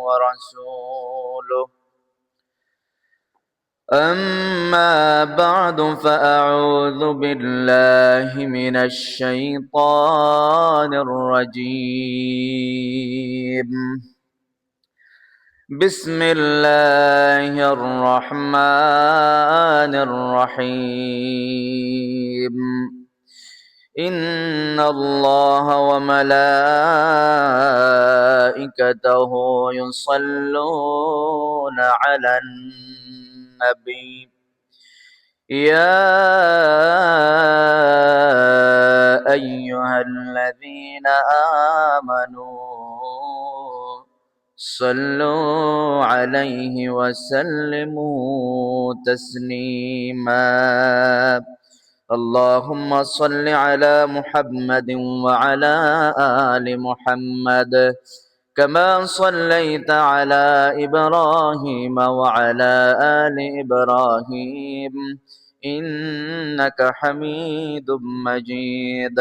ورسوله. أما بعد فأعوذ بالله من الشيطان الرجيم. بسم الله الرحمن الرحيم. إن الله وملائكته يصلون على النبي يا أيها الذين آمنوا صلوا عليه وسلموا تسليما. اللهم صل على محمد وعلى آل محمد كما صليت على إبراهيم وعلى آل إبراهيم إنك حميد مجيد.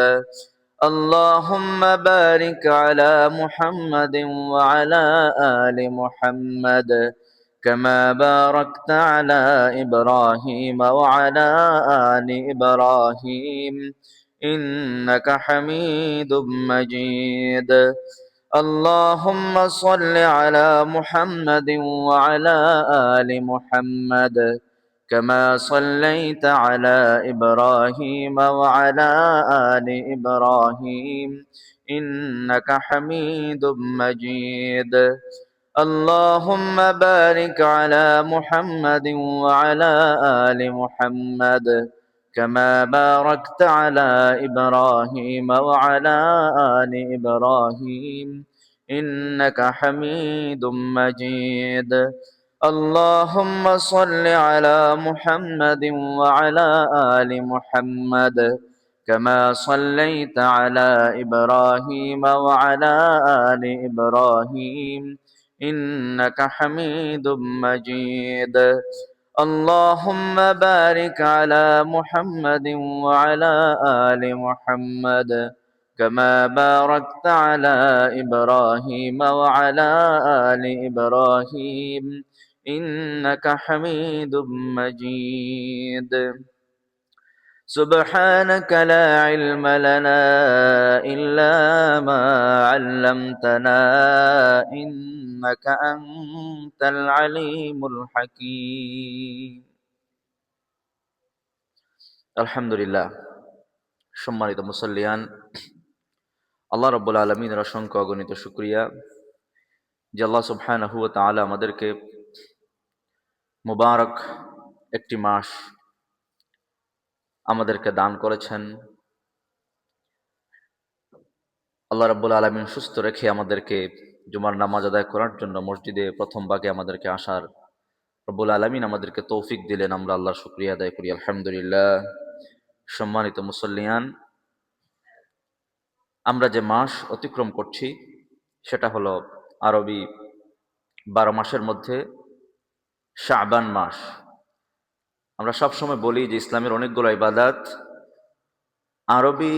اللهم بارك على محمد وعلى آل محمد كما باركت على إبراهيم وعلى آل إبراهيم إنك حميد مجيد. اللهم صل على محمد وعلى آل محمد كما صليت على إبراهيم وعلى آل إبراهيم إنك حميد مجيد. اللهم بارك على محمد وعلى آل محمد كما باركت على إبراهيم وعلى آل إبراهيم إنك حميد مجيد. اللهم صل على محمد وعلى آل محمد كما صليت على إبراهيم وعلى آل إبراهيم إنك حميد مجيد. اللهم بارك على محمد وعلى آل محمد كما باركت على إبراهيم وعلى آل إبراهيم إنك حميد مجيد. سبحانك لا علم لنا إلا ما علمتنا إنك أنت العليم الحكيم. আলহামদুলিল্লাহ, সম্মানিত মুসল্লিয়ান, আল্লাহ রাব্বুল আলামিনের অসংখ্য অগণিত শুকরিয়া যে আল্লাহ সুবহানাহু ওয়া তাআলা আমাদেরকে মুবারক একটি মাস আমাদেরকে দান করেছেন। আল্লাহ রাব্বুল আলামিন সুস্থ রেখে আমাদেরকে জুমার নামাজ আদায় করার জন্য মসজিদে প্রথম ভাগে আমাদেরকে আসার রব্বুল আলামিন আমাদেরকে তৌফিক দিলেন। আমরা আল্লাহর শুকরিয়া আদায় করি, আলহামদুলিল্লাহ। সম্মানিত মুসল্লিয়ান, আমরা যে মাস অতিক্রম করছি সেটা হলো আরবি 12 মাসের মধ্যে শাবান মাস। আমরা সবসময় বলি যে ইসলামের অনেকগুলো ইবাদত আরবি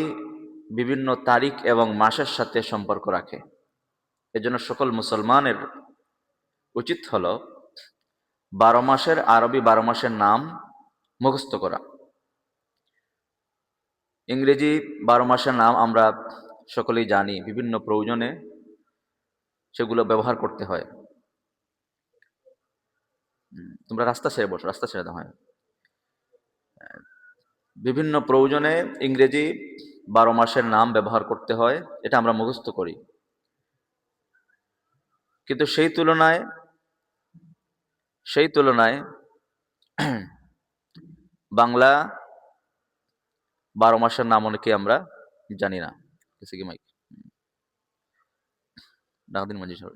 বিভিন্ন তারিখ এবং মাসের সাথে সম্পর্ক রাখে। এজন্য সকল মুসলমানের উচিত হলো 12 মাসের আরবি 12 মাসের নাম মুখস্থ করা। ইংরেজি 12 মাসের নাম আমরা সকলেই জানি, বিভিন্ন প্রয়োজনে সেগুলো ব্যবহার করতে হয়। তোমরা রাস্তা ছেড়ে বসো, রাস্তা ছেড়ে দাও। হয়, বিভিন্ন প্রয়োজনে ইংরেজি 12 মাসের নাম ব্যবহার করতে হয়, এটা আমরা মুখস্থ করি। কিন্তু সেই তুলনায় বাংলা 12 মাসের নাম অনেকে আমরা জানি না। কি মাইক ডাকদিন মাঝি সাহেব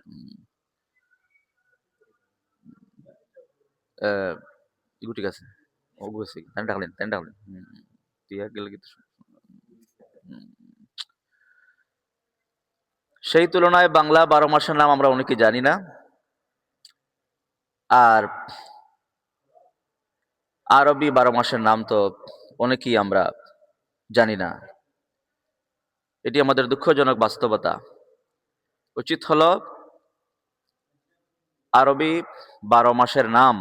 ইগু ঠিক আছে, ও বুঝছি, তাই ডাকলেন টিয়া গেলে কিন্তু সেই তুলনায় বাংলা 12 মাসের নাম আমরা অনেকে জানি না। আর আরবি 12 মাসের নাম তো অনেকেই আমরা জানি না। এটি আমাদের দুঃখজনক বাস্তবতা। উচিত হলো আরবি 12 মাসের নাম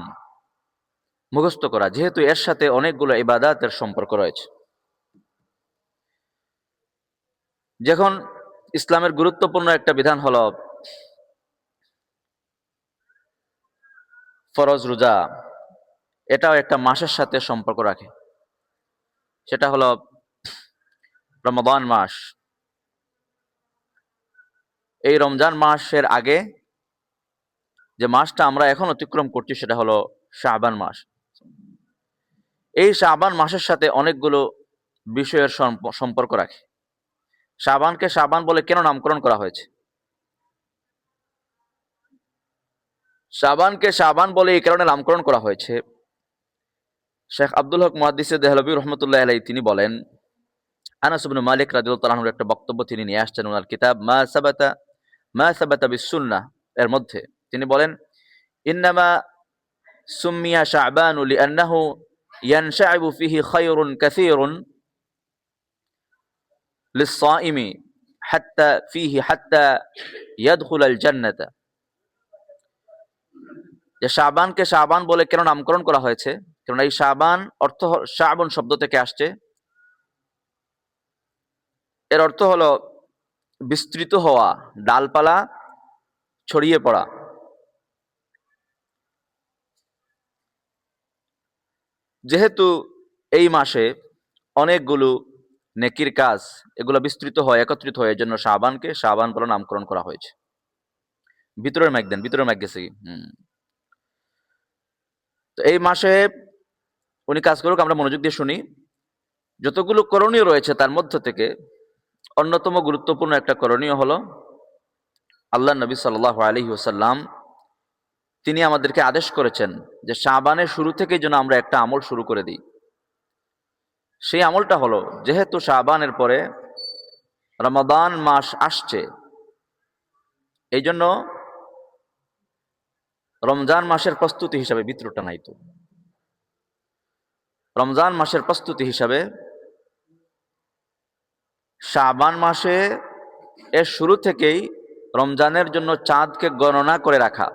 মুখস্থ করা, যেহেতু এর সাথে অনেকগুলো ইবাদাতের সম্পর্ক রয়েছে। যখন ইসলামের গুরুত্বপূর্ণ একটা বিধান হলো ফরজ রোজা, এটাও একটা মাসের সাথে সম্পর্ক রাখে, সেটা হলো রমাদান মাস। এই রমজান মাসের আগে যে মাসটা আমরা এখন অতিক্রম করছি সেটা হলো শাবান মাস। এই শাবান মাসের সাথে অনেকগুলো বিষয়ের সম্পর্ক রাখে। শাবানকে শাবান বলে কেন নামকরণ করা হয়েছে? শাবানকে শাবান বলে এই কারণে নামকরণ করা হয়েছে। শেখ আব্দুল হক মুহাদ্দিস দেহলভী রহমতুল্লাহ আলাইহি তিনি বলেন, আনাস ইবনে মালিক রাদিয়াল্লাহু তাআলা আনহুর একটা বক্তব্য তিনি নিয়ে আসছেন ওনার কিতাব মা সাবাতা বিস-সুন্নাহ এর মধ্যে। তিনি বলেন, ইন্নামা সুম্মিয়া শাবানু লিআন্নাহু ইয়ানশাইবু ফিহি খায়রুন কাসীরুন লিস-সাইমি হাত্তা ইয়াদখুলাল জান্নাতা। যে শাবানকে শাবান বলে কেন নামকরণ করা হয়েছে? কারণ এই শাবান অর্থ শাবান শব্দ থেকে আসছে। এর অর্থ হলো বিস্তৃত হওয়া, ডালপালা ছড়িয়ে পড়া। যেহেতু এই মাসে অনেকগুলো নেকির কাজ এগুলো বিস্তৃত হয়, একত্রিত হয়, এর জন্য শাবানকে শাবান বলে নামকরণ করা হয়েছে। ভিতরের ম্যাগ দেন, ভিতরের ম্যাগ গেছে কি? তো এই মাসে উনি কাজ করুক, আমরা মনোযোগ দিয়ে শুনি। যতগুলো করণীয় রয়েছে তার মধ্য থেকে অন্যতম গুরুত্বপূর্ণ একটা করণীয় হলো আল্লাহ নবী সাল্লাল্লাহু আলাইহি ওয়াসাল্লাম তিনি আমাদেরকে আদেশ করেছেন যে শাবানের শুরু থেকে যেন আমরা একটা আমল শুরু করে দিই। সেই আমলটা হলো, যেহেতু শাবানের পরে রমাদান মাস আসছে, এই জন্য রমজান মাসের প্রস্তুতি হিসাবে, বিতরটা নাই তো, রমজান মাসের প্রস্তুতি হিসাবে শাবান মাসে এর শুরু থেকেই রমজানের জন্য চাঁদকে গণনা করে রাখা,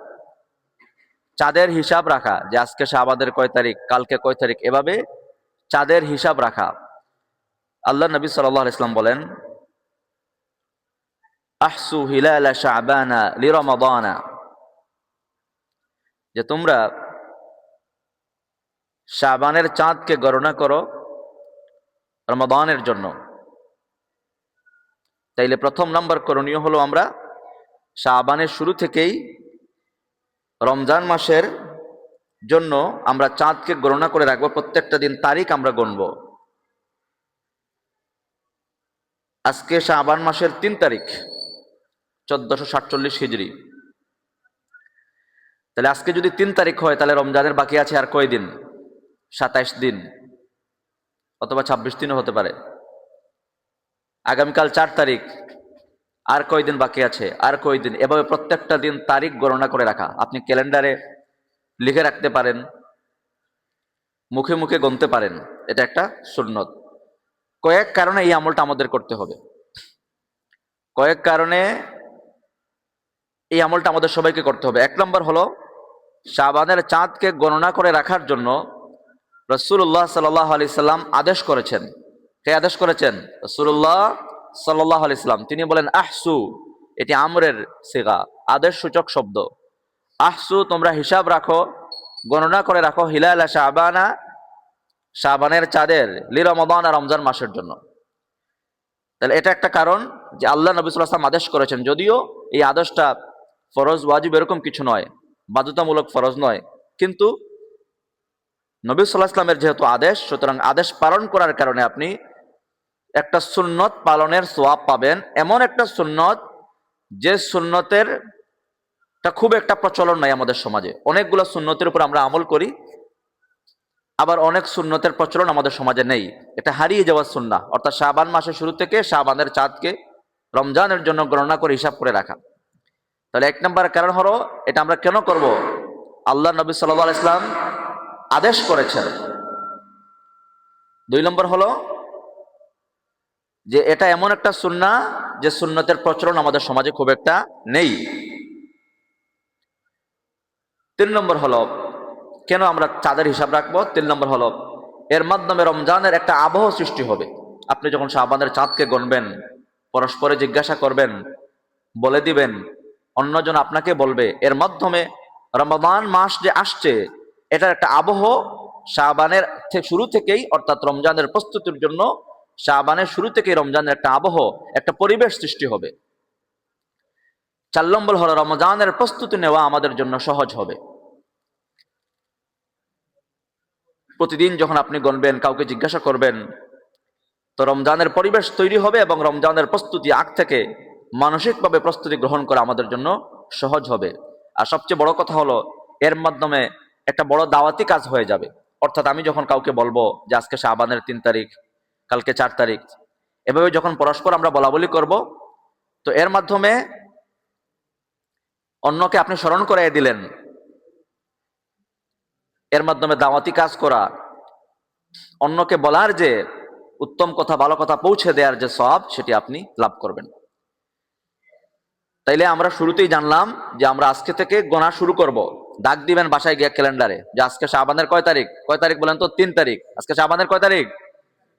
চাঁদের হিসাব রাখা, যে আজকে শাবানের কয় তারিখ, কালকে কয় তারিখ, এভাবে চাঁদের হিসাব রাখা। আল্লাহ নবী সাল্লাল্লাহু আলাইহি ওয়াসাল্লাম বলেন, আহসু হিলালা শাবানা লিরমাদানা, যে তোমরা শাবানের চাঁদকে গণনা করো রমাদানের জন্য। তাইলে প্রথম নাম্বার করণীয় হলো আমরা শাবানের শুরু থেকেই রমজান মাসের জন্য আমরা চাঁদকে গণনা করে রাখবো, প্রত্যেকটা দিন তারিখ আমরা গণব। আজকে শাবান মাসের 3 তারিখ 1447 হিজরি। তাহলে আজকে যদি 3 তারিখ হয় তাহলে রমজানের বাকি আছে আর কয় দিন? 27 দিন অথবা 26 দিনও হতে পারে। আগামীকাল 4 তারিখ, আর কয় দিন বাকি আছে? আর কয় দিন? এভাবে প্রত্যেকটা দিন তারিখ গণনা করে রাখা। আপনি ক্যালেন্ডারে লিখে রাখতে পারেন, মুখে মুখে গুনতে পারেন, এটা একটা সুন্নত। কয়েক কারণে এই আমলটা আমাদের করতে হবে। কয়েক কারণে এই আমলটা আমাদের সবাইকে করতে হবে। 1 নম্বর হলো, শাবানের চাঁদকে গণনা করে রাখার জন্য রাসূলুল্লাহ সাল্লাল্লাহু আলাইহি সাল্লাম আদেশ করেছেন। কে আদেশ করেছেন? রাসূলুল্লাহ সাল্লাল্লাহু আলাইহি সাল্লাম। তিনি বলেন আহসু, এটি আমরের সিগা, আদেশ সূচক শব্দ। আহসু, তোমরা হিসাব রাখো, গণনা করে রাখো, হিলালা শাবানা, শাবানের চাঁদের, লিরমাদান, রমজান মাসের জন্য। তাহলে এটা একটা কারণ যে আল্লাহ নবী সাল্লাল্লাহু আলাইহি ওয়াসাল্লাম আদেশ করেছেন। যদিও এই আদেশটা ফরজ ওয়াজিব এরকম কিছু নয়, বাধ্যতামূলক ফরজ নয়, কিন্তু নবী সাল্লাল্লাহু আলাইহি ওয়াসাল্লামের যেহেতু আদেশ, সুতরাং আদেশ পালন করার কারণে আপনি একটা সুন্নত পালনের সওয়াব পাবেন। এমন একটা সুন্নত যে সুন্নতের খুব একটা প্রচলন নাই আমাদের সমাজে। অনেকগুলো সুন্নতের উপর আমরা আমল করি, আবার অনেক সুন্নতের প্রচলন আমাদের সমাজে নেই। এটা হারিয়ে যাওয়ার সুন্নাহ, অর্থাৎ শাবান মাসের শুরু থেকে শাবানের চাঁদকে রমজানের জন্য গণনা করে হিসাব করে রাখা। তাহলে 1 নম্বর কারণ হলো, এটা আমরা কেন করব? আল্লাহ নবী সাল্লাল্লাহু আলাইহি ওয়াসাল্লাম আদেশ করেছেন। 2 নম্বর হলো যে এটা এমন একটা সুন্নাহ যে সুন্নতের প্রচলন আমাদের সমাজে খুব একটা নেই। 3 নম্বর হলো কেন আমরা চাঁদের হিসাব রাখবো। 3 নম্বর হলো এর মাধ্যমে রমজানের একটা আবহ সৃষ্টি হবে। আপনি যখন শাবানের চাঁদকে গণবেন, পরস্পরে জিজ্ঞাসা করবেন, বলে দিবেন, অন্যজন আপনাকে বলবে, এর মাধ্যমে রমজান মাস যে আসছে এটার একটা আবহ শাবানের শুরু থেকেই, অর্থাৎ রমজানের প্রস্তুতির জন্য শাবানের শুরু থেকেই রমজানের একটা আবহ, একটা পরিবেশ সৃষ্টি হবে। 4 নম্বর হলো রমজানের প্রস্তুতি নেওয়া আমাদের জন্য সহজ হবে। প্রতিদিন যখন আপনি গণবেন, কাউকে জিজ্ঞাসা করবেন, তো রমজানের পরিবেশ তৈরি হবে এবং রমজানের প্রস্তুতি আগ থেকে মানসিকভাবে প্রস্তুতি গ্রহণ করা আমাদের জন্য সহজ হবে। আর সবচেয়ে বড় কথা হলো এর মাধ্যমে একটা বড় দাওয়াতি কাজ হয়ে যাবে। অর্থাৎ আমি যখন কাউকে বলবো যে আজকে শাবানের 3 তারিখ, কালকে 4 তারিখ, এভাবে যখন পরস্পর আমরা বলা বলি করব, তো এর মাধ্যমে অন্যকে আপনি স্মরণ করাই দিলেন। এর মাধ্যমে দাওয়াতি কাজ করা, অন্যকে বলার যে উত্তম কথা, ভালো কথা পৌঁছে দেওয়ার যে সওয়াব, সেটি আপনি লাভ করবেন। তাইলে আমরা শুরুতেই জানলাম যে আমরা আজকে থেকে গোনা শুরু করব। ডাক দিবেন বাসায় গিয়ে ক্যালেন্ডারে যে আজকে শাবানের কয় তারিখ। কয় তারিখ বলেন তো? 3 তারিখ। আজকে শাবানের কয় তারিখ?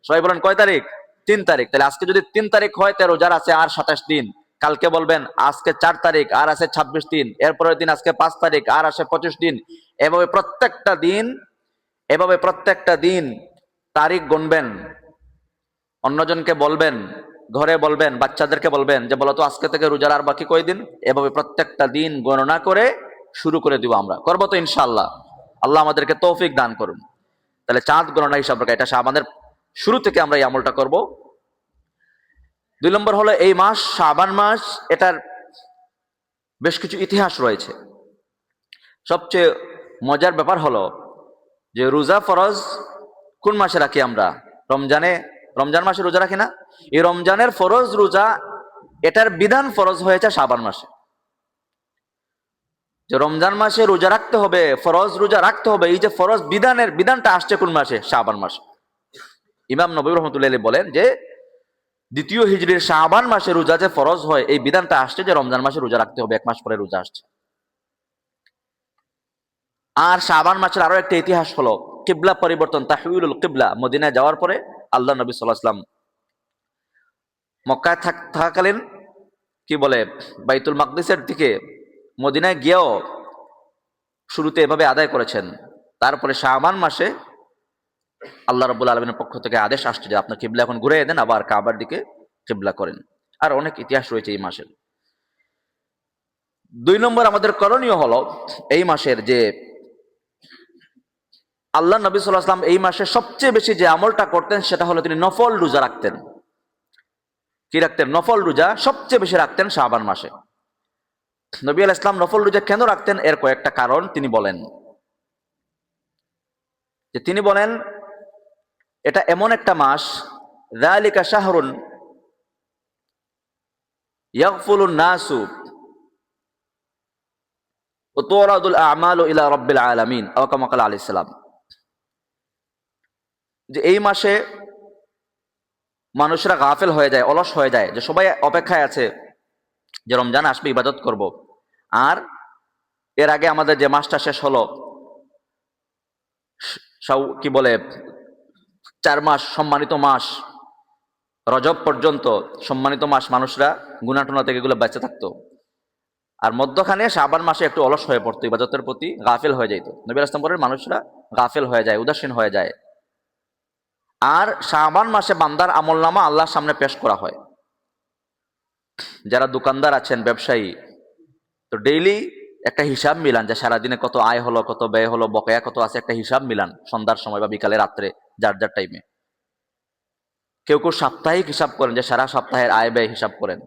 সবাই বলেন কয় তারিখ? 3 তারিখ। তাহলে আজকে যদি 3 তারিখ হয়, তো রোজার আছে আর 27 দিন। কালকে বলবেন আজকে 4 তারিখ আর আছে 26 দিন। এরপরের দিন আজকে 5 তারিখ আর আছে 25 দিন। এভাবে প্রত্যেকটা দিন তারিখ গুনবেন। অন্যজনকে বলবেন, ঘরে বলবেন, বাচ্চাদেরকে বলবেন যে বলতো আজকে থেকে রোজার আর বাকি কয়দিন। এভাবে প্রত্যেকটা দিন গণনা করে শুরু করে দিব। আমরা করবো তো ইনশাআল্লাহ। আল্লাহ আমাদেরকে তৌফিক দান করুন। তাহলে চাঁদ গণনা হিসাব রাখা, এটা শাবানের শুরু থেকে আমরা এই আমলটা করব। 2 নম্বর হলো এই মাস শাবান মাস, এটার বেশ কিছু ইতিহাস রয়েছে। সবচেয়ে মজার ব্যাপার হলো যে রোজা ফরজ কোন মাসে রাখি আমরা? রমজান মাসে রোজা রাখি না? এই রমজানের ফরজ রোজা, এটার বিধান ফরজ হয়েছে শাবান মাসে। যে রমজান মাসে রোজা রাখতে হবে, ফরজ রোজা রাখতে হবে, এই যে ফরজ বিধানটা আসছে কোন মাসে? শাবান মাসে। ইমাম নবী রহমতুল্লাহ আলাইহি বলেন যে 2য় হিজরির শাবান মাসে রোজা যে ফরজ হয়, এই বিধানটা আসছে যে রমজান মাসে রোজা রাখতে হবে, 1 মাস পরে রোজা আসছে। আর শাবান মাসের আরো একটা ইতিহাস হলো কিবলা পরিবর্তন, তাহউইলুল কিবলা। মদিনায় যাওয়ার পরে আল্লাহ নবী সাল্লাল্লাহু আলাইহি ওয়াসাল্লাম মক্কায় থাকাকালীন কি বলে বাইতুল মাকদিসের দিকে মদিনায় গিয়েও শুরুতে এভাবে আদায় করেছেন। তারপরে শাবান মাসে আল্লাহ রাব্বুল আলামিনের পক্ষ থেকে আদেশ আসছে যে আপনার কিবলা এখন ঘুরে দেন, আবার কাবার দিকে কিবলা করেন। আর অনেক ইতিহাস রয়েছে এই মাসের। 2 নম্বর আমাদের করণীয় হলো এই মাসের যে আল্লাহ নবী সাল্লাল্লাহু আলাইহি ওয়াসাল্লাম এই মাসে সবচেয়ে বেশি যে আমলটা করতেন, সেটা হলো তিনি নফল রোজা রাখতেন। কি রাখতেন? নফল রোজা সবচেয়ে বেশি রাখতেন শাবান মাসে। নবী আলাইহিস সালাম নফল রোজা কেন রাখতেন? এর কয়েকটা কারণ তিনি বলেন। যে তিনি বলেন এটা এমন একটা মাস, যালিকা শাহরুন ইয়াগফুলুন নাসু ওয়া তুরাদুল আমালু ইলা রাব্বিল আলামিন, আও কামা ক্বালা আলাইহিস সালাম। যে এই মাসে মানুষরা গাফেল হয়ে যায়, অলস হয়ে যায়, যে সবাই অপেক্ষায় আছে যে রমজান আসবে, ইবাদত করব। আর এর আগে আমাদের যে মাসটা শেষ হলো, কি বলে 4 মাস সম্মানিত মাস, রজব পর্যন্ত সম্মানিত মাস, মানুষরা গুনাহ থেকে এগুলো বেঁচে থাকতো। আর মধ্যখানে শাবান মাসে একটু অলস হয়ে পড়তো, ইবাদতের প্রতি গাফেল হয়ে যাইতো। নবী আলাইহিস সালাম বলেন মানুষরা গাফেল হয়ে যায়, উদাসীন হয়ে যায়। আর শাবান মাসে বান্দার আমলনামা আল্লাহর সামনে পেশ করা হয়। যারা দোকানদার আছেন, ব্যবসায়ী, তো ডেইলি একটা হিসাব মিলান যে সারাদিনে কত আয় হলো, কত ব্যয় হলো, বকেয়া কত আছে, একটা হিসাব মিলান সন্ধ্যার সময় বা বিকালে, রাত্রে, যার যার টাইমে। কেউ কেউ সাপ্তাহিক হিসাব করেন, যে সারা সপ্তাহের আয় ব্যয় হিসাব করেন।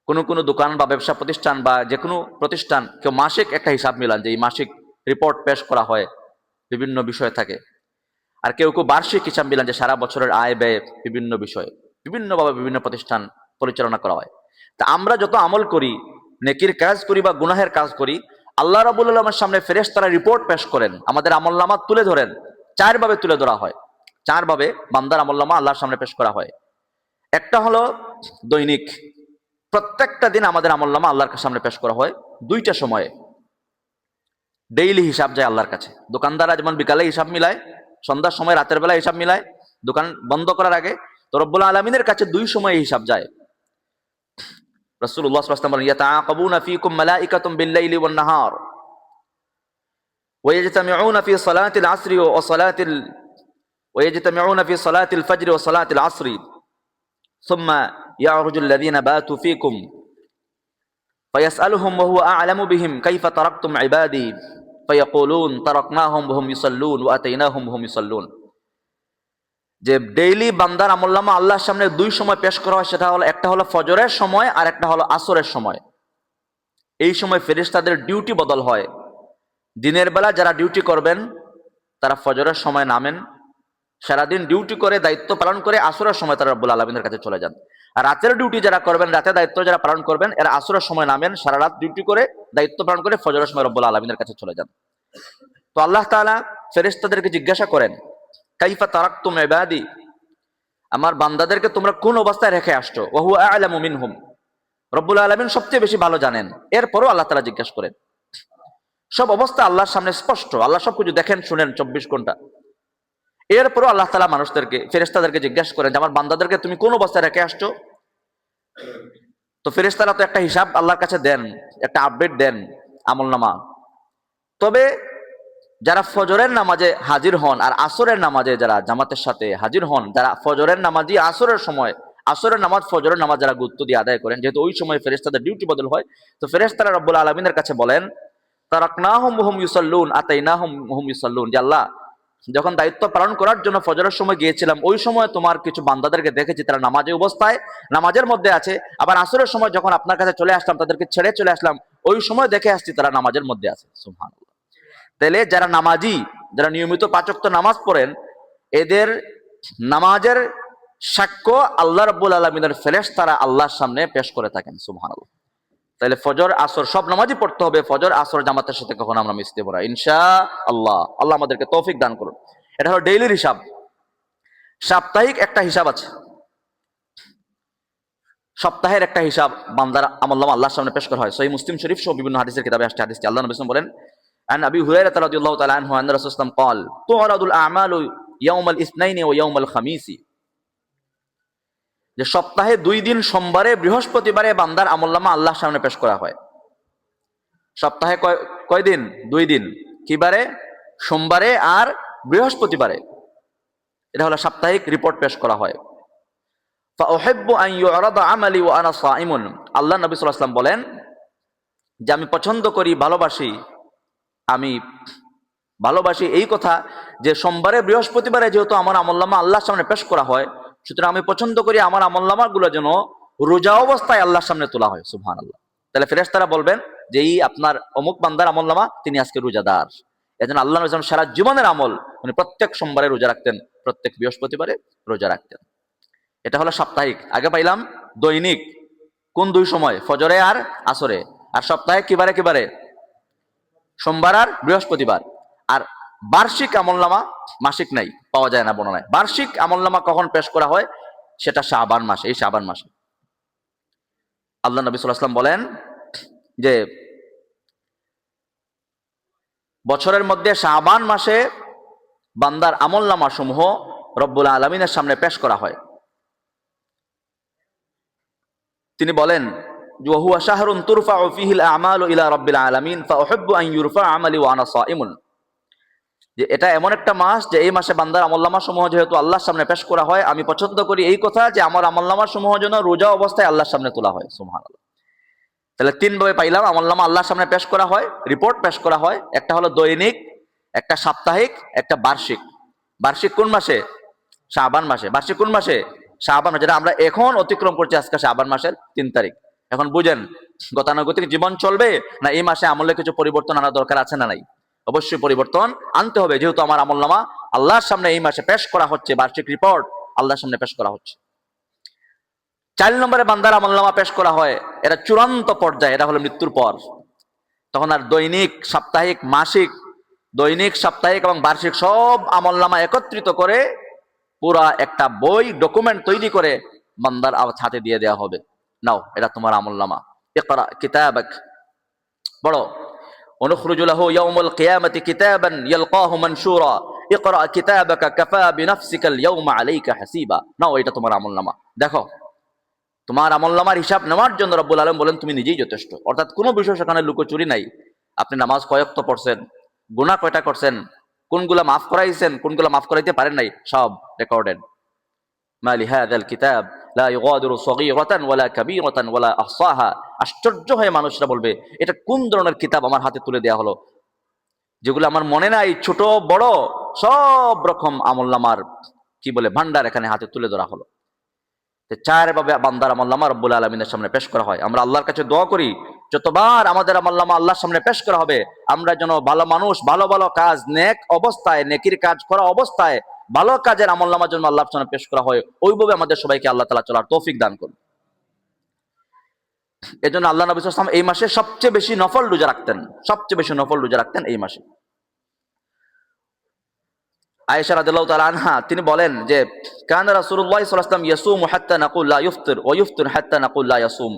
কোনো দোকান বা ব্যবসা প্রতিষ্ঠান বা যে কোনো প্রতিষ্ঠান, কেউ মাসিক একটা হিসাব মিলান, যে এই মাসিক রিপোর্ট পেশ করা হয়, বিভিন্ন বিষয় থাকে। আর কেউ কেউ বার্ষিক হিসাব মিলান, যে সারা বছরের আয় ব্যয় বিভিন্ন বিষয়ে, বিভিন্নভাবে বিভিন্ন প্রতিষ্ঠান পরিচালনা করা হয়। তা আমরা যত আমল করি, নেকির কাজ করি বা গুনাহের কাজ করি, আল্লাহ রাব্বুল আলামিনের সামনে ফেরেশতারা রিপোর্ট পেশ করেন, আমাদের আমলনামা তুলে ধরেন। 4 ভাবে তুলে ধরা হয়, 4 ভাবে বান্দার আমলনামা আল্লাহর সামনে পেশ করা হয়। একটা হলো দৈনিক, প্রত্যেকটা দিন আমাদের আমলনামা আল্লাহর সামনে পেশ করা হয় 2টা সময়ে। ডেইলি হিসাব যায় আল্লাহর কাছে। দোকানদাররা যেমন বিকালে হিসাব মিলায়, সন্ধ্যার সময়, রাতের বেলা হিসাব মিলায় দোকান বন্ধ করার আগে, তো রব্বুল আলামিনের কাছে 2 সময় হিসাব যায়। রাসূলুল্লাহ সাল্লাল্লাহু আলাইহি ওয়াসাল্লাম বলেন, ইয়াতাআকাবুনা ফীকুম মালাইকাতুম বিল-লাইলি ওয়ান-নাহার ওয়া ইয়াজতামিউনা ফী সালাতিল আসরি ওয়া ইয়াজতামিউনা ফী সালাতিল ফাজরি ওয়া সালাতিল আসরি সুম্মা ইয়াখরুজুল লাযীনা বাতু ফীকুম ফায়াসআলুহুম ওয়া হুয়া আ'লামু বিহিম কাইফা তারাকতুম ইবাদি ফায়াকুলুন তারাকনাহুম ওয়া হুম ইউসাল্লুন ওয়া আতাইনাহুম ওয়া হুম ইউসাল্লুন। যে ডেইলি বান্দার আমলনামা আল্লাহর সামনে 2 সময় পেশ করা হয়, সেটা হলো, একটা হলো ফজরের সময় আর একটা হলো আসরের সময়। এই সময় ফেরেশতাদের ডিউটি বদল হয়। দিনের বেলা যারা ডিউটি করবেন তারা ফজরের সময় নামেন, সারাদিন ডিউটি করে দায়িত্ব পালন করে আসরের সময় তারা রব্বুল আলামিনের কাছে চলে যান। আর রাতের ডিউটি যারা করবেন, রাতে দায়িত্ব যারা পালন করবেন, এরা আসরের সময় নামেন, সারা রাত ডিউটি করে দায়িত্ব পালন করে ফজরের সময় রব্বুল আলামিনের কাছে চলে যান। তো আল্লাহ তাআলা ফেরেশতাদেরকে জিজ্ঞাসা করেন, কাইফা তারাকতুম ইবাদি, আমার বান্দাদেরকে তোমরা কোন অবস্থায় রেখে আসছো? ওয়া হুয়া আ'লামু মিনহুম, রব্বুল আলামিন সবচেয়ে বেশি ভালো জানেন। এরপরও আল্লাহ তাআলা জিজ্ঞাসা করেন। সব অবস্থা আল্লাহর সামনে স্পষ্ট, আল্লাহ সবকিছু দেখেন শুনেন 24 ঘন্টা। এরপরও আল্লাহ তাআলা মানুষদেরকে, ফেরেশতাদেরকে জিজ্ঞাসা করেন যে আমার বান্দাদেরকে তুমি কোন অবস্থায় রেখে আসছো? তো ফেরেশতারা তো একটা হিসাব আল্লাহর কাছে দেন, একটা আপডেট দেন আমলনামা। তবে যারা ফজরের নামাজে হাজির হন আর আসরের নামাজে যারা জামাতের সাথে হাজির হন, যারা ফজরের নামাজি আসরের সময়, আসরের নামাজ ফজরের নামাজ যারা গুরুত্ব দিয়ে আদায় করেন, যেহেতু ওই সময় ফেরেশতাদের ডিউটি বদল হয়, তো ফেরেশতারা রব্বুল আলামিনের কাছে বলেন, তারাকনাহুম ওয়া হুম ইউসাল্লুন আতাইনাহুম ওয়া হুম ইউসাল্লুন, যে আল্লাহ, যখন দায়িত্ব পালন করার জন্য ফজরের সময় গিয়েছিলাম, ওই সময় তোমার কিছু বান্দাদেরকে দেখেছি তারা নামাজে অবস্থায়, নামাজের মধ্যে আছে। আবার আসরের সময় যখন আপনার কাছে চলে আসলাম, তাদেরকে ছেড়ে চলে আসলাম, ওই সময় দেখে আসছি তারা নামাজের মধ্যে আছে। সুবহানাল্লাহ। তাহলে যারা নামাজি, যারা নিয়মিত 5 ওয়াক্ত নামাজ পড়েন, এদের নামাজের সাক্ষ্য আল্লাহ রাব্বুল আলামিনের ফেরেশতারা আল্লাহর সামনে পেশ করে থাকেন। সুবহানাল্লাহ। তাহলে ফজর আসর সব নামাজই পড়তে হবে, ফজর আসর জামাতের সাথে কখনো আমরা মিস দেব না, ইনশাআল্লাহ। আল্লাহ আমাদেরকে তৌফিক দান করুন। এটা হলো ডেইলির হিসাব। সাপ্তাহিক একটা হিসাব আছে, সপ্তাহের একটা হিসাব বান্দার আমলনামা আল্লাহর সামনে পেশ করা হয়। সহিহ মুসলিম শরীফ সহ বিভিন্ন হাদিসের কিতাবে আসছে। হাদিসটি আল্লাহ নবী সাল্লাল্লাহু আলাইহি ওয়াসাল্লাম বলেন, আন আবি হুরায়রা রাদিয়াল্লাহু তাআলা আনহু আন রাসূলুল্লাহ সাল্লাল্লাহু আলাইহি ওয়াসাল্লাম قال تعرض الاعمال يوم الاثنين ويوم الخميس, যে সপ্তাহে 2 দিন সোমবারে বৃহস্পতিবারে বান্দার আমলনামা আল্লাহর সামনে পেশ করা হয়। সপ্তাহে কয় দিন? 2 দিন। কিবারে? সোমবারে আর বৃহস্পতিবারে। এটা হলো সাপ্তাহিক রিপোর্ট পেশ করা হয়। ফাউহিব্বু আন ইউরাদা আমালি ওয়া আনা সাইমুন, আল্লাহ নবী সাল্লাল্লাহু আলাইহি ওয়াসাল্লাম বলেন যে আমি পছন্দ করি, আমি ভালোবাসি এই কথা যে সোমবারে বৃহস্পতিবারে যেহেতু আমার আমলনামা আল্লাহর সামনে পেশ করা হয়, সুতরাং আমি পছন্দ করি আমার আমলনামাগুলো যেন রোজা অবস্থায় আল্লাহর সামনে তোলা হয়। সুবহানাল্লাহ। তাহলে ফেরেশতারা বলবেন যে এই আপনার অমুক বান্দার আমলনামা, তিনি আজকে রোজাদার। এজন্য আল্লাহ নবী সারা জীবনের আমল উনি প্রত্যেক সোমবারে রোজা রাখতেন, প্রত্যেক বৃহস্পতিবারে রোজা রাখতেন। এটা হলো সাপ্তাহিক। আগে পাইলাম দৈনিক, কোন 2 সময়? ফজরে আর আসরে। আর সপ্তাহে কিবারে কিবারে? সোমবার আর বৃহস্পতিবার। আর বার্ষিক আমলনামা, মাসিক নাই, পাওয়া যায় না বর্ণনায়। বার্ষিক আমলনামা কখন পেশ করা হয়? সেটা শাবান মাসে। এই শাবান মাসে আল্লাহ নবী সাল্লাল্লাহু আলাইহি ওয়াসাল্লাম বলেন যে বছরের মধ্যে শাবান মাসে বান্দার আমলনামা সমূহ রব্বুল আলামিনের সামনে পেশ করা হয়। তিনি বলেন ওয়া হুয়া শাহরুন তুরফাউ ফীহিল আমালু ইলা রাব্বিল আলামিন ফাউহিব্বু আন ইউরফা আমালি ওয়া আনা সাইমুন, যে এটা এমন একটা মাস যে এই মাসে বান্দার আমলনামা সমূহ যেহেতু আল্লাহর সামনে পেশ করা হয়, আমি পছন্দ করি এই কথা যে আমার আমলনামা সমূহ যেন রোজা অবস্থায় আল্লাহর সামনে তোলা হয়। সুবহানাল্লাহ। তাহলে 3 ভাবে পাইলাম, আমলনামা আল্লাহর সামনে পেশ করা হয়, রিপোর্ট পেশ করা হয়। একটা হলো দৈনিক, একটা সাপ্তাহিক, একটা বার্ষিক। বার্ষিক কোন মাসে? শাবান মাসে। বার্ষিক কোন মাসে? শাবান মাসে। যেটা আমরা এখন অতিক্রম করছি, আজকে শাবান মাসের 3 তারিখ। এখন বুঝেন গতানুগতিক জীবন চলবে না এই মাসে আমলে কিছু পরিবর্তন আনা দরকার আছে না নাই? অবশ্যই পরিবর্তন আনতে হবে, যেহেতু আমার আমলনামা আল্লাহর সামনে এই মাসে পেশ করা হচ্ছে, বার্ষিক রিপোর্ট আল্লাহর সামনে পেশ করা হচ্ছে। 4 নম্বরে বান্দার আমলনামা পেশ করা হয়, এটা চূড়ান্ত পর্যায়ে, এটা হলো মৃত্যুর পর। তখন আর দৈনিক, সাপ্তাহিক, মাসিক, দৈনিক, সাপ্তাহিক এবং বার্ষিক সব আমলনামা একত্রিত করে পুরা একটা বই, ডকুমেন্ট তৈরি করে বান্দার হাতে দিয়ে দেওয়া হবে, নাও এটা তোমার আমলনামা, ইকরা কিতাবাক, পড়ো। ونخرج له يوم القيامة كتابا يلقاه منشورا اقرأ كتابك كفى بنفسك اليوم عليك حسيبا। নাও এটা তোমার আমলনামা, দেখো তোমার আমলনামার হিসাব নেওয়ার জন্য রব্বুল আলামিন বলেন তুমি নিজেই যথেষ্ট। অর্থাৎ কোনো বিষয় সেখানে লুকোচুরি নাই। আপনি নামাজ কয় ওয়াক্ত পড়ছেন, গুনাহ কয়টা করছেন, কোনগুলা মাফ করাইছেন, কোনগুলা মাফ করাইতে পারেন নাই, সব রেকর্ডেড। মা লিহাযাল কিতাব লা ইউগাদিরু সগীরাতান ওয়ালা কাবীরাতান ওয়ালা আহসাহা। আশ্চর্য হয়ে মানুষরা বলবে এটা কোন ধরনের কিতাব আমার হাতে তুলে দেওয়া হলো, যেগুলো আমার মনে নাই, ছোট বড় সব রকম আমলনামার কি বলে ভান্ডার এখানে হাতে তুলে ধরা হলো। চার ভাবে বান্দার আমলনামা রব্বুল আলামিনের সামনে পেশ করা হয়। আমরা আল্লাহর কাছে দোয়া করি যতবার আমাদের আমলনামা আল্লাহর সামনে পেশ করা হবে, আমরা যেন ভালো মানুষ, ভালো ভালো কাজ, নেক অবস্থায়, নেকির কাজ করা অবস্থায় ভালো কাজের আমলনামার জন্য আল্লাহর সামনে পেশ করা হয়, ওইভাবে আমাদের সবাইকে আল্লাহ তাআলা চলার তৌফিক দান করুন। এজন্য আল্লাহ নবী সাল্লাল্লাহু আলাইহি ওয়াসাল্লাম এই মাসে সবচেয়ে বেশি নফল রোজা রাখতেন, সবচেয়ে বেশি নফল রোজা রাখতেন এই মাসে। আয়েশা রাদিয়াল্লাহু তাআলা আনহা তিনি বলেন যে কানা রাসূলুল্লাহ সাল্লাল্লাহু আলাইহি ওয়াসাল্লাম ইয়াসুমু হাত্তা নাকুল লা ইফতির ওয়া ইফতির হাত্তা নাকুল লা ইয়াসুম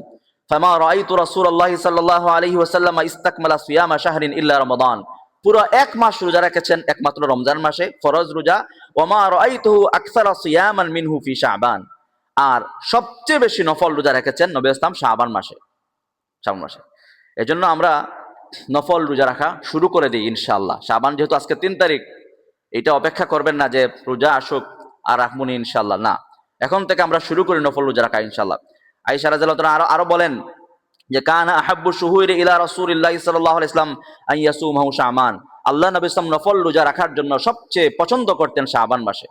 ফামা রাআইতু রাসূলুল্লাহ সাল্লাল্লাহু আলাইহি ওয়াসাল্লাম ইসতাকমালা সিয়ামা শাহরিন ইল্লা রমাদান। পুরো এক মাস রোজা রেখেছেন একমাত্র রমজান মাসে, ফরজ রোজা। ওয়া মা রাআইতুহু আকসারা সিয়ামান মিনহু ফি শাবান। আর সবচেয়ে বেশি নফল রোজা রেখেছেন নবী ইসলাম শাবান মাসে, শাবান মাসে। এজন্য আমরা নফল রোজা রাখা শুরু করে দিই ইনশাআল্লাহ। শাবান যেহেতু আজকে 3 তারিখ, এটা অপেক্ষা করবেন না যে রোজা আসুক আর রাখবনি ইনশাআল্লাহ, না, এখন থেকে আমরা শুরু করি নফল রোজা রাখা ইনশাআল্লাহ। আয়েশা রাদিয়াল্লাহু তাআলা আরো বলেন যে কানা আহাব্বু শুহুরি ইলা রাসূলিল্লাহি সাল্লাল্লাহু আলাইহি ওয়াসাল্লাম আন ইয়াসুমাহু শাবান। আল্লাহ নবী সাল্লাল্লাহু আলাইহি ওয়াসাল্লাম নফল রোজা রাখার জন্য সবচেয়ে পছন্দ করতেন শাবান মাসে।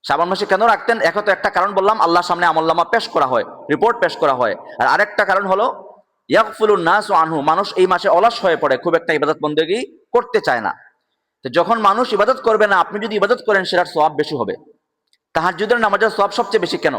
শাবান মাসে কেন রাখতেন? এখন তো একটা কারণ বললাম, আল্লাহর সামনে আমলনামা পেশ করা হয়, রিপোর্ট পেশ করা হয়। আর আরেকটা কারণ হলো ইয়াগফুলুন নাসু আনহু, মানুষ এই মাসে অলস হয়ে পড়ে, খুব একটা ইবাদত বন্দেগী করতে চায় না। তো যখন মানুষ ইবাদত করবে না, আপনি যদি ইবাদত করেন সেটার সওয়াব বেশি হবে। তাহাজ্জুদের নামাজের সওয়াব সবচেয়ে বেশি। কেন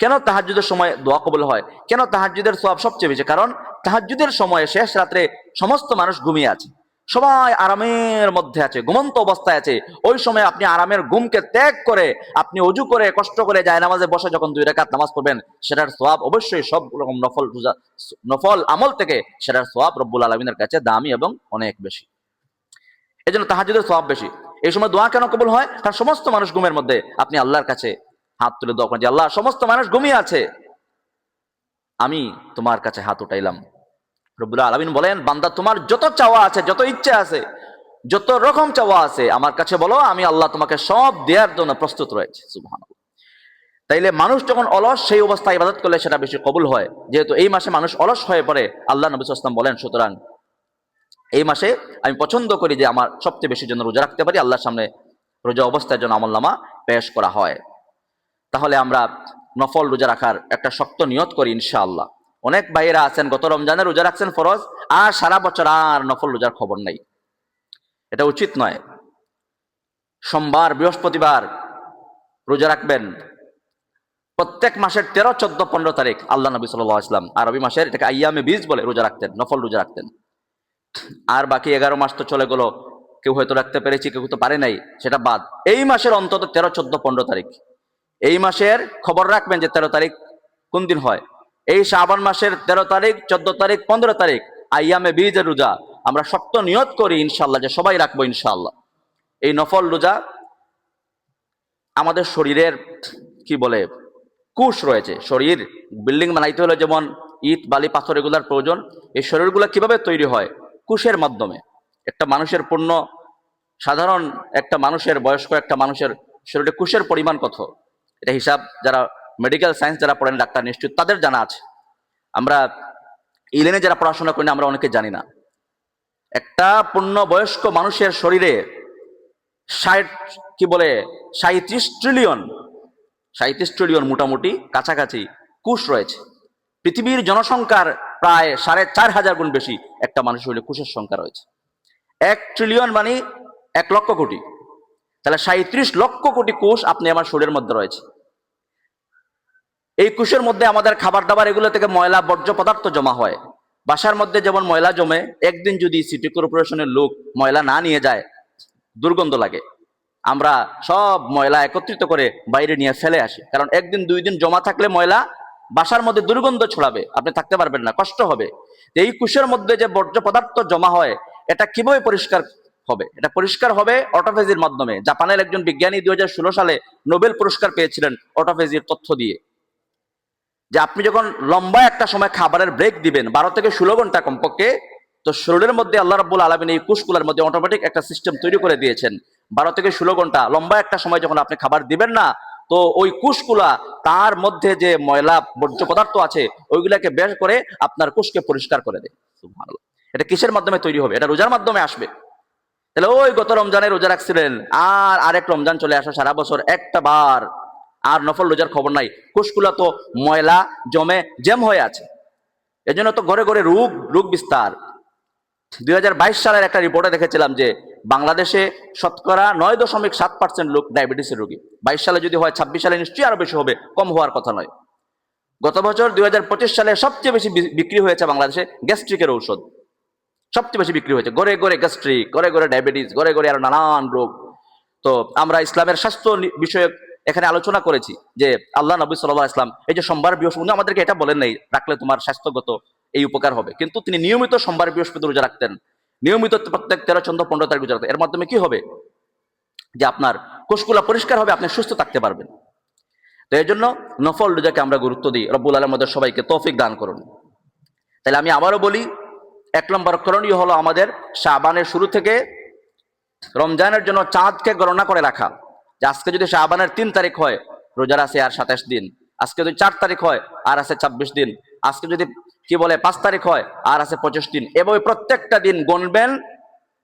কেন তাহাজ্জুদের সময় দোয়া কবুল হয়? কেন তাহাজ্জুদের সওয়াব সবচেয়ে বেশি? কারণ তাহাজ্জুদের সময়ে শেষ রাত্রে সমস্ত মানুষ ঘুমিয়ে আছে, সবাই আরামের মধ্যে আছে, ঘুমন্ত অবস্থায় আছে। ওই সময় আপনি আরামের ঘুমকে ত্যাগ করে আপনি ওযু করে কষ্ট করে জায়নামাজে বসে যখন 2 রাকাত নামাজ পড়বেন, সেটার সওয়াব অবশ্যই সব রকম নফল আমল থেকে সেটার সওয়াব রব্বুল আলামিনের কাছে দামি এবং অনেক বেশি। এজন্য তাহাজ্জুদের সওয়াব বেশি। এই সময় দোয়া কেন কবুল হয়? কারণ সমস্ত মানুষ ঘুমের মধ্যে, আপনি আল্লাহর কাছে হাত তুলে দোয়া করেন যে আল্লাহ, সমস্ত মানুষ ঘুমিয়ে আছে, আমি তোমার কাছে হাত উঠাইলাম। রব্বুল আলামিন বলেন বান্দা তোমার যত চাওয়া আছে, যত ইচ্ছা আছে, যত রকম চাওয়া আছে আমার কাছে বলো, আমি আল্লাহ তোমাকে সব দেওয়ার জন্য প্রস্তুত রয়েছে। সুবহানাল্লাহ। তাইলে মানুষ যখন অলস, সেই অবস্থায় ইবাদত করলে সেটা বেশি কবুল হয়। যেহেতু এই মাসে মানুষ অলস হয়ে পড়ে, আল্লাহ নবী সাল্লাল্লাহু আলাইহি ওয়াসাল্লাম বলেন সুতরাং এই মাসে আমি পছন্দ করি যে আমার সবচেয়ে বেশি যেন রোজা রাখতে পারি, আল্লাহর সামনে রোজা অবস্থায় যেন আমলনামা পেশ করা হয়। তাহলে আমরা নফল রোজা রাখার একটা শক্ত নিয়ত করি ইনশাআল্লাহ। অনেক ভাইয়েরা আছেন গত রমজানে রোজা রাখছেন ফরজ, আর সারা বছর আর নফল রোজার খবর নাই। এটা উচিত নয়। সোমবার, বৃহস্পতিবার রোজা রাখবেন। প্রত্যেক মাসের 13, 14, 15 তারিখ আল্লাহ নবী সাল্লাল্লাহু আলাইহি ওয়াসাল্লাম আরবি মাসের, এটাকে আইয়ামে বীজ বলে, রোজা রাখতেন, নফল রোজা রাখতেন। আর বাকি 11 মাস তো চলে গেল, কেউ হয়তো রাখতে পেরেছি, কেউ তো পারে নাই, সেটা বাদ। এই মাসের অন্তত 13, 14, 15 তারিখ, এই মাসের খবর রাখবেন যে 13 তারিখ কোন দিন হয়। এই শাবান মাসের 13 তারিখ, 14 তারিখ, 15 তারিখ আইয়ামে বীজের রোজা আমরা শক্ত নিয়ত করি ইনশাআল্লাহ যে সবাই রাখবো ইনশাআল্লাহ। এই নফল রোজা আমাদের শরীরের কি বলে কুশ রয়েছে। শরীর বিল্ডিং বানাইতে হলে যেমন ইট, বালি, পাথর এগুলার প্রয়োজন, এই শরীরগুলো কিভাবে তৈরি হয়? কুশের মাধ্যমে। একটা মানুষের পূর্ণ সাধারণ একটা মানুষের, বয়স্ক একটা মানুষের শরীরে কুশের পরিমাণ কত, এটা হিসাব যারা মেডিকেল সায়েন্স যারা পড়েন, ডাক্তার নিশ্চিত তাদের জানা আছে। আমরা ইলেনে যারা পড়াশোনা করি না, আমরা অনেকে জানি না। একটা পূর্ণ বয়স্ক মানুষের শরীরে 37 ট্রিলিয়ন মোটামুটি কাছাকাছি কোষ রয়েছে। পৃথিবীর জনসংখ্যার প্রায় 4,500 গুণ বেশি একটা মানুষের শরীরে কোষের সংখ্যা রয়েছে। 1 ট্রিলিয়ন মানে 1 লক্ষ কোটি, তাহলে 37 লক্ষ কোটি কোষ আপনি আমার শরীরের মধ্যে রয়েছে। এই কোষের মধ্যে আমাদের খাবার দাবার এগুলো থেকে ময়লা বর্জ্য পদার্থ জমা হয়। বাসার মধ্যে যেমন ময়লা জমে, একদিন যদি সিটি কর্পোরেশনের লোক ময়লা না নিয়ে যায়, দুর্গন্ধ লাগে। আমরা সব ময়লা একত্রিত করে বাইরে নিয়ে ফেলে আসি, কারণ একদিন 2 দিন জমা থাকলে ময়লা বাসার মধ্যে দুর্গন্ধ ছড়াবে, আপনি থাকতে পারবেন না, কষ্ট হবে। এই কুশের মধ্যে যে বর্জ্য পদার্থ জমা হয়, এটা কিভাবে পরিষ্কার হবে? এটা পরিষ্কার হবে অটোফেজির মাধ্যমে। জাপানের একজন বিজ্ঞানী 2016 সালে নোবেল পুরস্কার পেয়েছিলেন অটোফেজির তথ্য দিয়ে। যে আপনি যখন লম্বা একটা সময় খাবারের ব্রেক দিবেন, 12 থেকে 16 ঘন্টা কমপক্ষে, তো শরীরের মধ্যে আল্লাহ রাব্বুল আলামিন এই কোষগুলোর মধ্যে অটোমেটিক একটা সিস্টেম তৈরি করে দিয়েছেন। 12 থেকে 16 ঘন্টা লম্বা একটা সময় যখন আপনি খাবার দিবেন না, তো ওই কোষগুলা তার মধ্যে যে ময়লা বর্জ্য পদার্থ আছে ওইগুলাকে বের করে আপনার কোষকে পরিষ্কার করে দেয়। সুবহানাল্লাহ। এটা কিসের মাধ্যমে তৈরি হবে? এটা রোজার মাধ্যমে আসবে। তাহলে ওই গত রমজানে রোজা রাখছিলেন, আর আরেক রমজান চলে আসা, সারা বছর একটা বার আর নফল রোজার খবর নাই, কোষগুলা তো ময়লা জমে জ্যাম হয়ে আছে। এজন্য তো ঘরে ঘরে রোগ বিস্তার। 2022 সালের একটা রিপোর্টে দেখেছিলাম যে বাংলাদেশে শতকরা 9.7% লোক ডায়াবেটিসের রোগী। 22 সালে যদি হয়, 26 সালে নিশ্চয়ই আরো বেশি হবে, কম হওয়ার কথা নয়। গত বছর 2025 সালে সবচেয়ে বেশি বিক্রি হয়েছে বাংলাদেশে গ্যাস্ট্রিকের ঔষধ, সবচেয়ে বেশি বিক্রি হয়েছে। ঘরে ঘরে গ্যাস্ট্রিক, ঘরে ঘরে ডায়াবেটিস, ঘরে ঘরে আরো নানান রোগ। তো আমরা ইসলামের স্বাস্থ্য বিষয়ক এখানে আলোচনা করেছি যে আল্লাহ নবী সাল্লাল্লাহু আলাইহি ওয়াসাল্লাম এই যে সোমবার বৃহস্পতি, আমাদেরকে এটা বলেন নাই রাখলে তোমার স্বাস্থ্যগত এই উপকার হবে, কিন্তু তিনি নিয়মিত সোমবার বৃহস্পতি রোজা রাখতেন, নিয়মিত প্রত্যেক 13, 14, 15 তারিখ রোজা রাখতেন। এর মাধ্যমে কি হবে? যে আপনার কোষগুলা পরিষ্কার হবে, আপনি সুস্থ থাকতে পারবেন। তো এই জন্য নফল রোজাকে আমরা গুরুত্ব দিই। রব্বুল আলামিন আমাদের সবাইকে তৌফিক দান করুন। তাহলে আমি আবারও বলি, 1 নম্বর করণীয় হলো আমাদের শাবানের শুরু থেকে রমজানের জন্য চাঁদকে গণনা করে রাখা। যে আজকে যদি শাবানের 3 তারিখ হয়, রোজার আছে আর 27 দিন। আজকে যদি 4 তারিখ হয়, আর আছে 26 দিন। আজকে যদি 5 তারিখ হয়, আর আছে 25 দিন। এভাবে প্রত্যেকটা দিন গণবেন,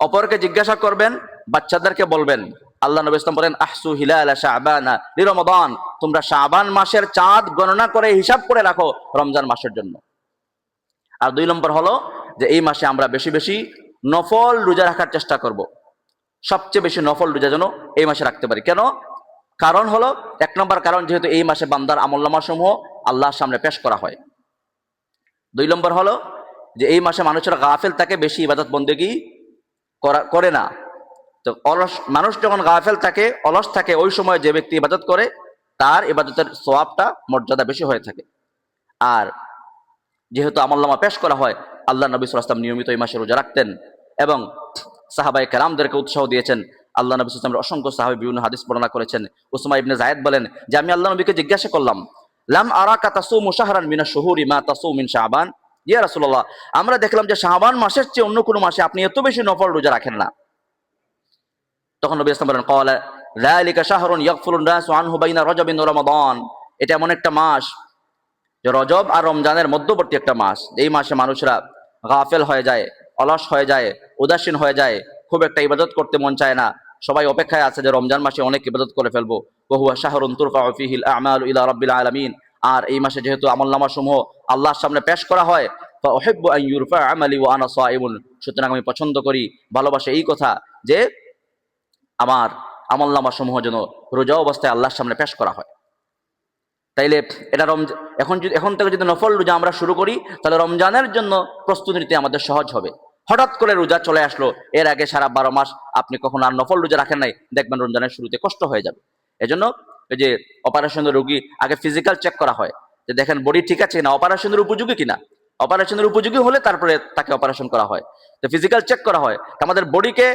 অপরকে জিজ্ঞাসা করবেন, বাচ্চাদেরকে বলবেন। আল্লাহ নবী ইসলাম বলেন, আহসু হিলাল শাবানা লিরমাদান, তোমরা শাবান মাসের চাঁদ গণনা করে হিসাব করে রাখো রমজান মাসের জন্য। আর 2 নম্বর হলো যে এই মাসে আমরা বেশি বেশি নফল রোজা রাখার চেষ্টা করব। সবচেয়ে বেশি নফল রোজা যেন এই মাসে রাখতে পারি। কেন? কারণ হলো, 1 নম্বর কারণ, যেহেতু এই মাসে বান্দার আমলনামা সমূহ আল্লাহর সামনে পেশ করা হয়। 2 নম্বর হলো যে এই মাসে মানুষেরা গাফেল থাকে, বেশি ইবাদত বন্দেগী করে না। তো অলস মানুষ যখন গাফেল থাকে, অলস থাকে, ওই সময় যে ব্যক্তি ইবাদত করে তার ইবাদতের সওয়াবটা, মর্যাদা বেশি হয়ে থাকে। আর যেহেতু আমলনামা পেশ করা হয়, আল্লাহ নবী সাল্লাল্লাহু আলাইহি ওয়াসাল্লাম নিয়মিত এই মাসে রোজা রাখতেন এবং সাহাবায়ে কেরামদেরকে উৎসাহ দিয়েছেন। আল্লাহ নবী সাল্লাল্লাহু আলাইহি ওয়াসাল্লাম অসংখ্য সাহাবী বিভিন্ন হাদিস বর্ণনা করেছেন। উসামা ইবনে যায়েদ বলেন যে আমি আল্লাহ নবীকে জিজ্ঞাসা করলাম, লাম আরাকা তাসুমু শাহরান মিনাশ শুহুরি মা তাসুমু মিন শাবান, ইয়া রাসূলুল্লাহ, আমরা দেখলাম যে শাবান মাসের চেয়ে অন্য কোনো মাসে আপনি এত বেশি নফল রোজা রাখেন না। তখন নবী সাল্লাল্লাহু আলাইহি ওয়াসাল্লাম বলেন, ক্বালা যালিকা শাহরুন ইয়াগফুলুন নাসু আনহু বাইনা রাজাবিন ওয়া রমাদান, এটা এমন একটা মাস যে রজব আর রমজানের মধ্যবর্তী একটা মাস। এই মাসে মানুষরা গাফেল হয়ে যায়, অলস হয়ে যায়, উদাসীন হয়ে যায়, খুব একটা ইবাদত করতে মন চায় না। সবাই অপেক্ষায় আছে যে রমজান মাসে অনেক ইবাদত করে ফেলবো। ওয়া হুয়া শাহরুন তুরফাউ ফীহিল আমালু ইলা রাব্বিল আলামিন, আর এই মাসে যেহেতু আমলনামা সমূহ আল্লাহর সামনে পেশ করা হয়, ফা উহিব্বু আন ইউরফা আমালি ওয়া আনা সাইমুন, সুতরাং আমি পছন্দ করি, ভালোবাসি এই কথা যে আমার আমলনামা সমূহ যেন রোজা অবস্থায় আল্লাহর সামনে পেশ করা হয়। তাইলে এটা এখন থেকে যদি নফল রোজা আমরা শুরু করি, তাহলে রমজানের জন্য প্রস্তুতি নিতে আমাদের সহজ হবে। হঠাৎ করে রোজা চলে আসলো, এর আগে সারা 12 মাস আপনি কখনো আর নফল রোজা রাখেন নাই, দেখবেন রমজানের শুরুতে কষ্ট হয়ে যাবে। এজন্য এই যে অপারেশনের রোগী আগে ফিজিক্যাল চেক করা হয়, যে দেখেন বডি ঠিক আছে কিনা, অপারেশনের উপযোগী কিনা। অপারেশনের উপযোগী হলে তারপরে তাকে অপারেশন করা হয়। তো ফিজিক্যাল চেক করা হয়। আমাদের বডিকে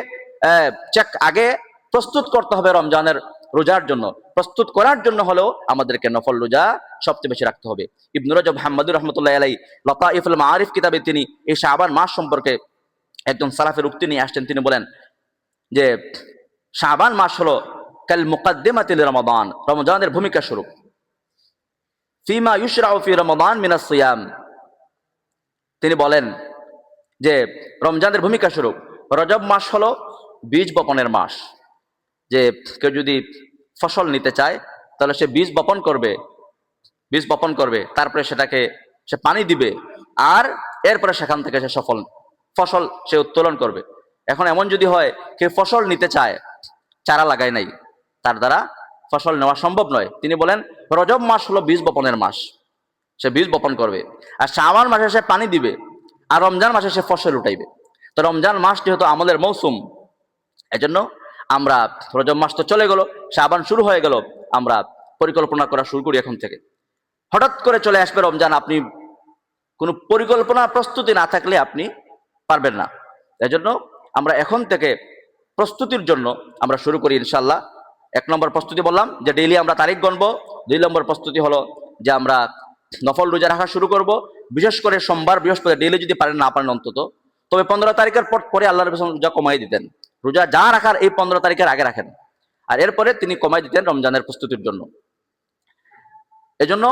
চেক আগে প্রস্তুত করতে হবে রমজানের রোজার জন্য। প্রস্তুত করার জন্য হলেও আমাদেরকে নফল রোজা সবচেয়ে বেশি রাখতে হবে। ইবনে রজব হাম্মাদুর রাহমাতুল্লাহি আলাইহি লতাইফুল মাআরিফ কিতাবে তিনি এই শাবান মাস সম্পর্কে একজন সালাফের উক্তি নিয়ে আসছেন। তিনি বলেন যে শাবান মাস হলো কাল মুকাদ্দিমাতি লিরমাদান, রমজানের ভূমিকা স্বরূপ। ফিমা ইউশরাউ ফি রমাদান মিনাস সিয়াম, তিনি বলেন যে রমজানের ভূমিকা স্বরূপ রজব মাস হলো বীজ বপনের মাস। যে কেউ যদি ফসল নিতে চায় তাহলে সে বীজ বপন করবে, তারপরে সেটাকে সে পানি দিবে, আর এরপরে সেখান থেকে সে ফসল সে উত্তোলন করবে। এখন এমন যদি হয় কেউ ফসল নিতে চায়, চারা লাগায় নাই, তার দ্বারা ফসল নেওয়া সম্ভব নয়, তিনি বলেন রজব মাস হলো বীজ বপনের মাস, সে বীজ বপন করবে। আর শাবান মাসে সে পানি দিবে, আর রমজান মাসে সে ফসল উঠাইবে। তো রমজান মাস যেহেতু আমলের মৌসুম, এজন্য আমরা রজব মাস তো চলে গেল, শাবান শুরু হয়ে গেল, আমরা পরিকল্পনা করা শুরু করি এখন থেকে। হঠাৎ করে চলে আসবে রমজান, আপনি কোনো পরিকল্পনা প্রস্তুতি না থাকলে আপনি পারবেন না। এজন্য আমরা এখন থেকে প্রস্তুতির জন্য আমরা শুরু করি ইনশাল্লাহ। 1 নম্বর প্রস্তুতি বললাম যে ডেইলি আমরা তারিখ গণবো। 2 নম্বর প্রস্তুতি হলো যে আমরা নফল রোজা রাখা শুরু করব, বিশেষ করে সোমবার বৃহস্পতি ডেইলি যদি পারেন না পারেন অন্তত, তবে 15 তারিখের পর পরে আল্লাহ নবী রোজা কমাই দিতেন। রোজা যা রাখার এই 15 তারিখের আগে রাখেন, আর এরপরে তিনি কমাই দিতেন রমজানের প্রস্তুতির জন্য। এজন্য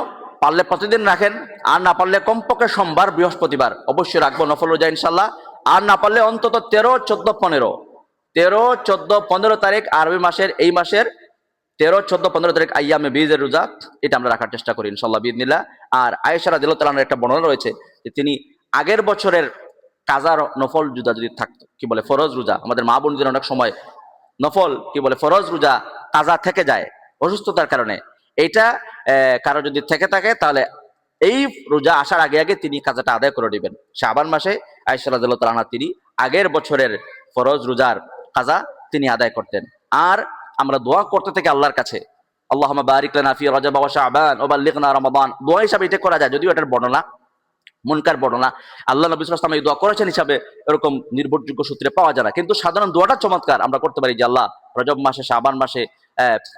পারলে প্রতিদিন রাখেন, আর না পারলে কমপক্ষে সোমবার বৃহস্পতিবার অবশ্যই রাখবো নফল রোজা ইনশাল্লাহ। আর না পারলে অন্তত 13, 14, 15, 13, 14, 15 তারিখ আরবি মাসের, এই মাসের 13, 14, 15 তারিখ আইয়ামে বীজের রোজা, এটা আমরা রাখার চেষ্টা করি ইনশাল্লাহ বিইذনিল্লাহ। আর আয়েশা রাদিয়াল্লাহু তাআলার একটা বর্ণনা রয়েছে যে তিনি আগের বছরের কাজা নফল রোজা যদি থাকতো, কি বলে ফরজ রোজা, আমাদের মা বোনদের অনেক সময় নফল কি বলে ফরজ রোজা কাজা থেকে যায় অসুস্থতার কারণে, এইটা কারো যদি থেকে থাকে তাহলে এই রোজা আসার আগে আগে তিনি কাজাটা আদায় করে দিবেন। শাবান মাসে আয়েশা রাদিয়াল্লাহু তাআলা তিনি আগের বছরের ফরজ রোজার কাজা তিনি আদায় করতেন। আর আমরা দোয়া করতে থেকে আল্লাহর কাছে, আল্লাহুম্মা বারিক লানা ফি রজব ওয়া শাবান ওয়া বাল্লিগনা রমাদান, দোয়া হিসাবে এটা করা যায়, যদিও এটার বর্ণনা মুনকার বর্ণনা, আল্লাহ নবী সাল্লাল্লাহু আলাইহি ওয়াসাল্লাম এই দোয়া করেছেন হিসাবে এরকম নির্ভরযোগ্য সূত্রে পাওয়া যায় না, কিন্তু সাধারণ দোয়াটা চমৎকার আমরা করতে পারি যে আল্লাহ রজব মাসে শাবান মাসে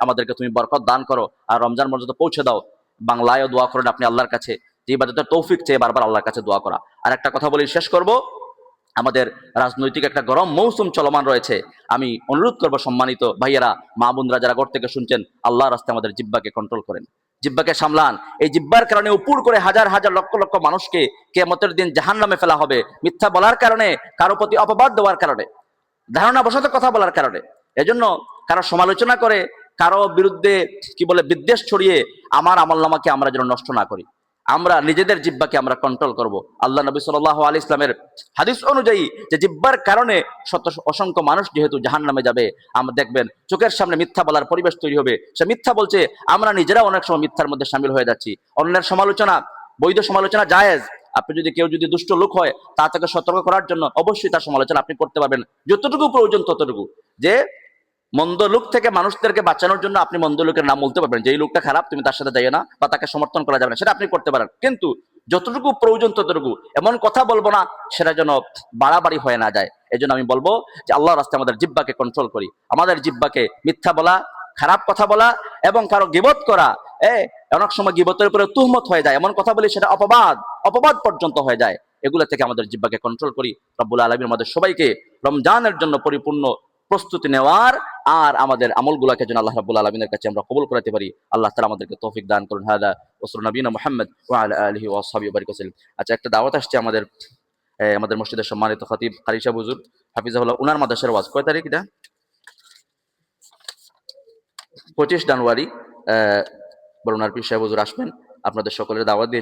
আমাদেরকে তুমি বরকত দান করো আর রমজান মর্যাদা পৌঁছে দাও। বাংলায়ও দোয়া করেন আপনি আল্লাহর কাছে, যে ইবাদতের তৌফিক চেয়ে বারবার আল্লাহর কাছে দোয়া করা। আর একটা কথা বলি শেষ করব, আমাদের রাজনৈতিক একটা গরম মৌসুম চলমান রয়েছে। আমি অনুরোধ করবো সম্মানিত ভাইয়েরা, মা বোনরা যারা ঘর থেকে শুনছেন, আল্লাহর রাস্তায় আমাদের জিহ্বাকে কন্ট্রোল করেন, জিহ্বাকে সামলান। এই জিহ্বার কারণে উপর করে হাজার হাজার লক্ষ লক্ষ মানুষকে কিয়ামতের দিন জাহান্নামে ফেলা হবে, মিথ্যা বলার কারণে, কারো প্রতি অপবাদ দেওয়ার কারণে, ধারণা বশত কথা বলার কারণে। এজন্য কারো সমালোচনা করে, কারো বিরুদ্ধে কি বলে বিদ্বেষ ছড়িয়ে আমার আমলনামাকে আমরা যেন নষ্ট না করি। আমরা নিজেদের জিহ্বাকে আমরা কন্ট্রোল করব। আল্লাহ নবী সাল্লাল্লাহু আলাইহি ইসলামের হাদিস অনুযায়ী যে জিহ্বার কারণে অসংখ্য মানুষ যেহেতু জাহান্নামে যাবে, আমরা দেখবেন চোখের সামনে মিথ্যা বলার পরিবেশ তৈরি হবে। সে মিথ্যা বলছে, আমরা নিজেরা অনেক সময় মিথ্যার মধ্যে শামিল হয়ে যাচ্ছি। অন্যের সমালোচনা, বৈধ সমালোচনা জায়েজ। আপনি যদি কেউ যদি দুষ্ট লোক হয়, তা তাকে সতর্ক করার জন্য অবশ্যই তার সমালোচনা আপনি করতে পারবেন, যতটুকু প্রয়োজন ততটুকু। যে মন্দ লোক থেকে মানুষদেরকে বাঁচানোর জন্য আপনি মন্দ লোকের নাম বলতে পারবেন, যে এই লোকটা খারাপ, তুমি তার সাথে যাইও না, বা তাকে সমর্থন করা যাবে না, সেটা আপনি করতে পারেন। কিন্তু যতটুকু প্রয়োজন ততটুকু, এমন কথা বলবো না সেটা যেন বাড়াবাড়ি হয়ে না যায়। এই জন্য আমি বলবো যে আল্লাহর রাস্তায় আমাদের জিহ্বাকে কন্ট্রোল করি, আমাদের জিহ্বাকে মিথ্যা বলা, খারাপ কথা বলা এবং কারো গীবত করা, অনেক সময় গীবতের উপরে তুহমত হয়ে যায়, এমন কথা বলি সেটা অপবাদ পর্যন্ত হয়ে যায়। এগুলো থেকে আমাদের জিহ্বাকে কন্ট্রোল করি। রব্বুল আলামিন আমাদের সবাইকে রমজানের জন্য পরিপূর্ণ প্রস্তুতি নেওয়ার আর আমাদের আমলগুলোকে যেন আল্লাহ রাব্বুল আলামিনের কাছে আমরা কবুল করাতে পারি। আল্লাহ তাআলা আমাদেরকে তৌফিক দান করুন। হাদা ওয়া নবিয়ুনা মুহাম্মদ ওয়া আলা আলিহি ওয়া আসহাবিহি ওয়া বারিক ওয়াসাল্লাম। আচ্ছা, একটা দাওয়াত আসছে আমাদের মসজিদের সম্মানিত খতিব কারি সাহেব হুজুর হাফিজাহুল্লাহ, উনার মাদ্রাসার ওয়াজ। কয় তারিখ এটা? 25 জানুয়ারি। বড় উনার পীর সাহেব হুজুর আসবেন, আপনাদের সকলের দাওয়াত দিয়ে